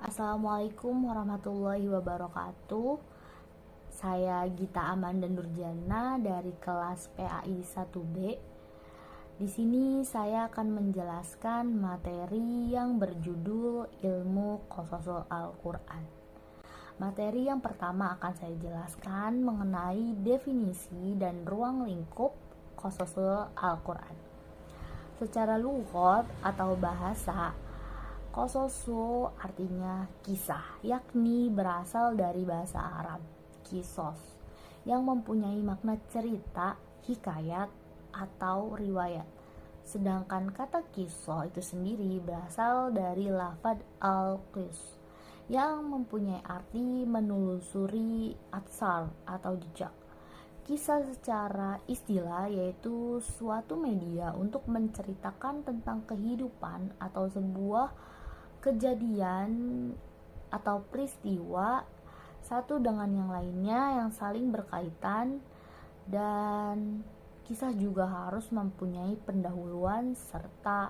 Assalamualaikum warahmatullahi wabarakatuh. Saya Gita Amanda Nurjana dari kelas PAI 1B. Di sini saya akan menjelaskan materi yang berjudul Ilmu Qososul Al-Quran. Materi yang pertama akan saya jelaskan mengenai definisi dan ruang lingkup Qososul Al-Quran. Secara lughat atau bahasa, Qososu artinya kisah, yakni berasal dari bahasa Arab kisos, yang mempunyai makna cerita, hikayat, atau riwayat. Sedangkan kata kiso itu sendiri berasal dari lafad al-qis, yang mempunyai arti menelusuri atsar atau jejak. Kisah secara istilah yaitu suatu media untuk menceritakan tentang kehidupan atau sebuah kejadian atau peristiwa satu dengan yang lainnya yang saling berkaitan, dan kisah juga harus mempunyai pendahuluan serta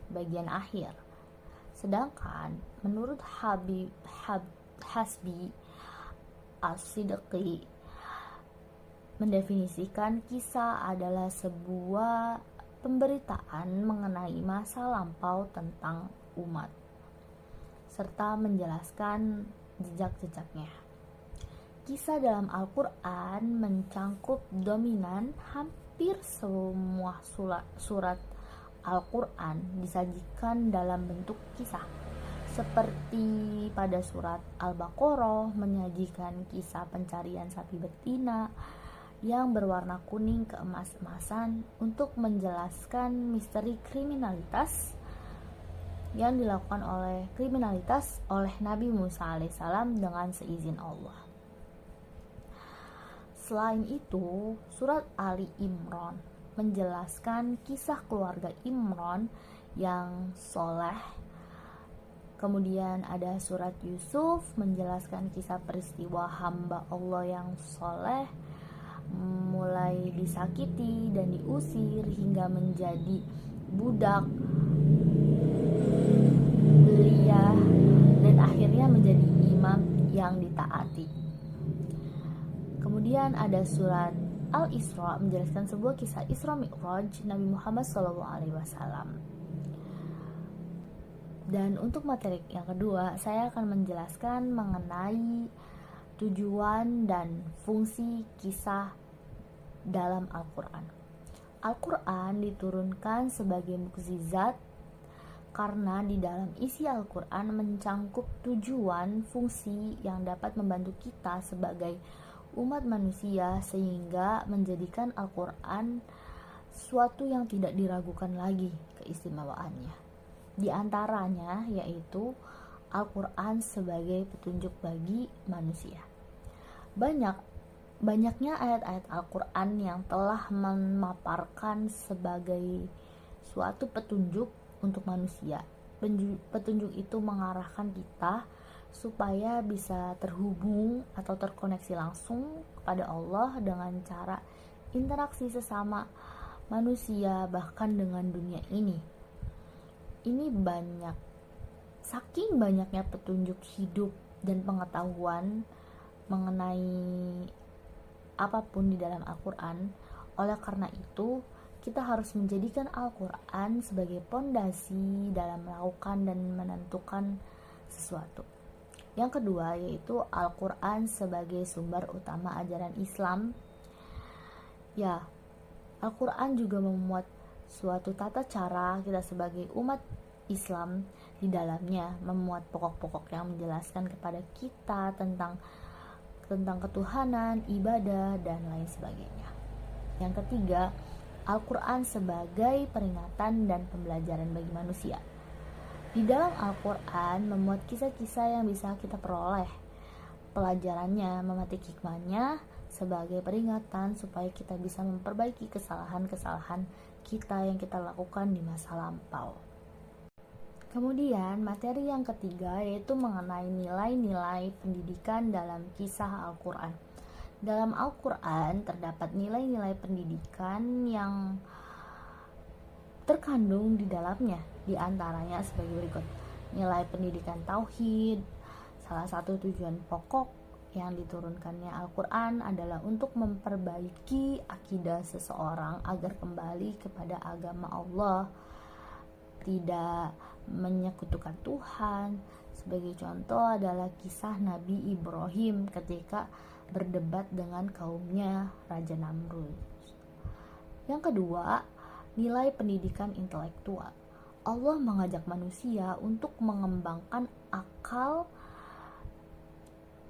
bagian akhir. Sedangkan menurut Hasbi As-Siddiqi mendefinisikan kisah adalah sebuah pemberitaan mengenai masa lampau tentang umat serta menjelaskan jejak-jejaknya. Kisah dalam Al-Quran mencangkup dominan hampir semua surat Al-Quran disajikan dalam bentuk kisah. Seperti pada surat Al-Baqarah menyajikan kisah pencarian sapi betina yang berwarna kuning keemas-emasan untuk menjelaskan misteri kriminalitas yang dilakukan oleh Nabi Musa alaihissalam dengan seizin Allah. Selain itu, surat Ali Imran menjelaskan kisah keluarga Imran yang soleh. Kemudian ada surat Yusuf menjelaskan kisah peristiwa hamba Allah yang soleh, mulai disakiti dan diusir hingga menjadi budak belia dan akhirnya menjadi imam yang ditaati. Kemudian ada surat Al-Isra menjelaskan sebuah kisah Isra Mi'raj Nabi Muhammad SAW. Dan untuk materi yang kedua, saya akan menjelaskan mengenai tujuan dan fungsi kisah dalam Al-Quran. Al-Quran diturunkan sebagai mukjizat karena di dalam isi Al-Quran mencangkup tujuan fungsi yang dapat membantu kita sebagai umat manusia, sehingga menjadikan Al-Quran suatu yang tidak diragukan lagi keistimewaannya. Di antaranya yaitu Al-Quran sebagai petunjuk bagi manusia. Banyaknya ayat-ayat Al-Quran yang telah memaparkan sebagai suatu petunjuk untuk manusia. Petunjuk itu mengarahkan kita supaya bisa terhubung atau terkoneksi langsung kepada Allah dengan cara interaksi sesama manusia, bahkan dengan dunia ini. Ini saking banyaknya petunjuk hidup dan pengetahuan mengenai apapun di dalam Al-Quran. Oleh karena itu, kita harus menjadikan Al-Quran sebagai pondasi dalam melakukan dan menentukan sesuatu. Yang kedua yaitu Al-Quran sebagai sumber utama ajaran Islam. Ya, Al-Quran juga memuat suatu tata cara kita sebagai umat Islam. Di dalamnya memuat pokok-pokok yang menjelaskan kepada kita tentang ketuhanan, ibadah, dan lain sebagainya. Yang ketiga, Al-Quran sebagai peringatan dan pembelajaran bagi manusia. Di dalam Al-Quran memuat kisah-kisah yang bisa kita peroleh pelajarannya, memetik hikmahnya sebagai peringatan supaya kita bisa memperbaiki kesalahan-kesalahan kita yang kita lakukan di masa lampau. Kemudian materi yang ketiga yaitu mengenai nilai-nilai pendidikan dalam kisah Al-Quran. Dalam Al-Quran terdapat nilai-nilai pendidikan yang terkandung di dalamnya. Di antaranya sebagai berikut. nilai pendidikan tauhid. Salah satu tujuan pokok yang diturunkannya Al-Quran adalah untuk memperbaiki akidah seseorang agar kembali kepada agama Allah, tidak menyekutukan Tuhan. Sebagai contoh adalah kisah Nabi Ibrahim ketika berdebat dengan kaumnya Raja Namrud. Yang kedua, nilai pendidikan intelektual. Allah mengajak manusia untuk mengembangkan akal,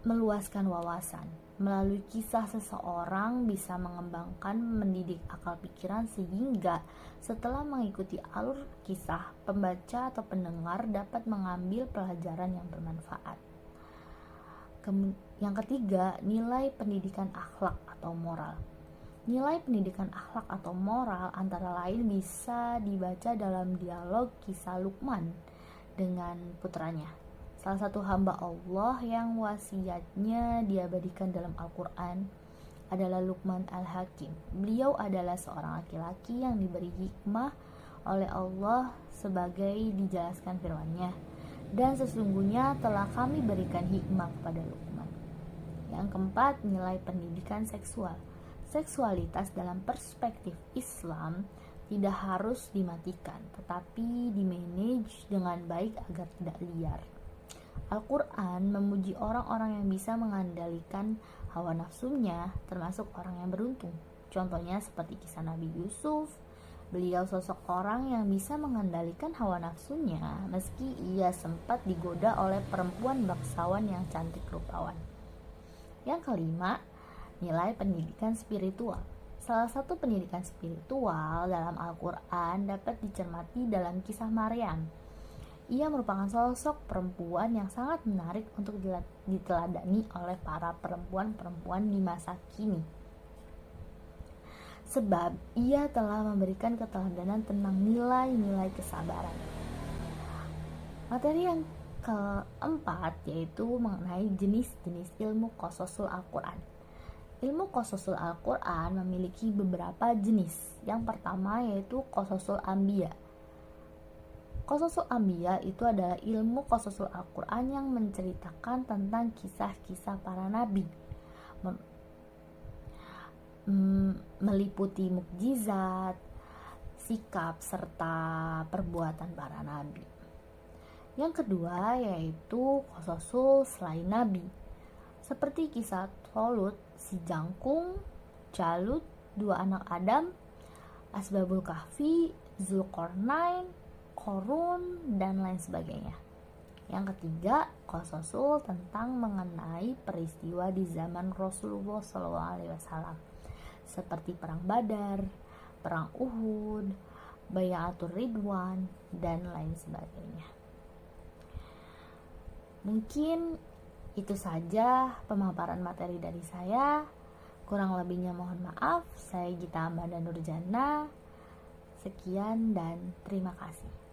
meluaskan wawasan. Melalui kisah seseorang bisa mengembangkan, mendidik akal pikiran sehingga setelah mengikuti alur kisah, pembaca atau pendengar dapat mengambil pelajaran yang bermanfaat. Yang ketiga, nilai pendidikan akhlak atau moral. Nilai pendidikan akhlak atau moral antara lain bisa dibaca dalam dialog kisah Luqman dengan putranya, salah satu hamba Allah yang wasiatnya diabadikan dalam Al-Quran adalah Luqman Al-Hakim. Beliau adalah seorang laki-laki yang diberi hikmah oleh Allah sebagai dijelaskan firman-Nya, dan sesungguhnya telah kami berikan hikmah kepada Luqman. Yang keempat, nilai pendidikan seksual. Seksualitas dalam perspektif Islam tidak harus dimatikan, tetapi dimanage dengan baik agar tidak liar. Al-Quran memuji orang-orang yang bisa mengendalikan hawa nafsunya, termasuk orang yang beruntung. Contohnya seperti kisah Nabi Yusuf. Beliau sosok orang yang bisa mengendalikan hawa nafsunya meski ia sempat digoda oleh perempuan bangsawan yang cantik rupawan. Yang kelima, nilai pendidikan spiritual. Salah satu pendidikan spiritual dalam Al-Quran dapat dicermati dalam kisah Maryam. Ia merupakan sosok perempuan yang sangat menarik untuk diteladani oleh para perempuan-perempuan di masa kini. Sebab ia telah memberikan keteladanan tentang nilai-nilai kesabaran. Materi yang keempat yaitu mengenai jenis-jenis ilmu qasasul Al-Quran. Ilmu qasasul Al-Quran memiliki beberapa jenis. Yang pertama yaitu qasasul Anbiya. Qasasul Anbiya itu adalah ilmu qasasul Al-Quran yang menceritakan tentang kisah-kisah para nabi, meliputi mukjizat, sikap, serta perbuatan para nabi. Yang kedua yaitu qasasul selain nabi, seperti kisah Thalut, si jangkung, Jalut, dua anak Adam, Asbabul Kahfi, Zulkarnain, Korun, dan lain sebagainya. Yang ketiga, qasasul tentang mengenai peristiwa di zaman Rasulullah SAW, seperti perang Badar, perang Uhud, Bayatul Ridwan, dan lain sebagainya. Mungkin itu saja pemaparan materi dari saya. Kurang lebihnya mohon maaf. Saya Gita Amanda Nurjana. Sekian dan terima kasih.